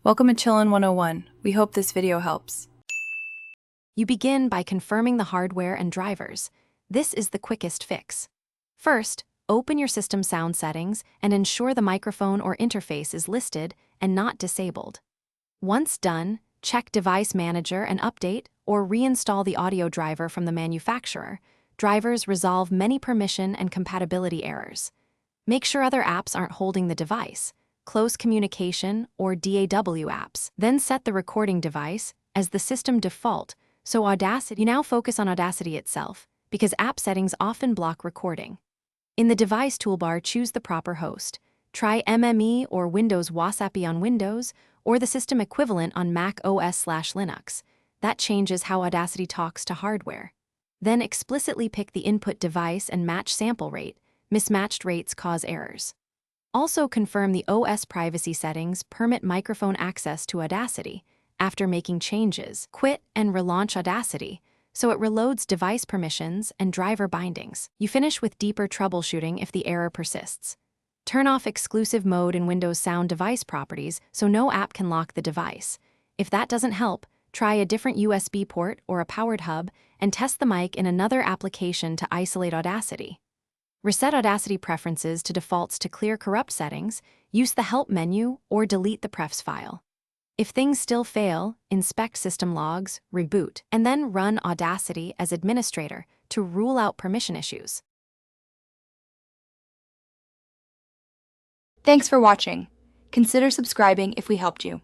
Welcome to Chillin' 101. We hope this video helps. You begin by confirming the hardware and drivers. This is the quickest fix. First, open your system sound settings and ensure the microphone or interface is listed and not disabled. Once done, check Device Manager and update or reinstall the audio driver from the manufacturer. Drivers resolve many permission and compatibility errors. Make sure other apps aren't holding the device. Close communication or DAW apps. Then set the recording device as the system default, so you now focus on Audacity itself, because app settings often block recording. In the device toolbar, choose the proper host. Try MME or Windows Wasapi on Windows, or the system equivalent on Mac OS/Linux. That changes how Audacity talks to hardware. Then explicitly pick the input device and match sample rate. Mismatched rates cause errors. Also confirm the OS privacy settings permit microphone access to Audacity. After making changes, quit and relaunch Audacity, so it reloads device permissions and driver bindings. You finish with deeper troubleshooting if the error persists. Turn off exclusive mode in Windows Sound device properties so no app can lock the device. If that doesn't help, try a different USB port or a powered hub and test the mic in another application to isolate Audacity. Reset Audacity preferences to defaults to clear corrupt settings, use the Help menu, or delete the prefs file. If things still fail, inspect system logs, reboot, and then run Audacity as administrator to rule out permission issues. Thanks for watching. Consider subscribing if we helped you.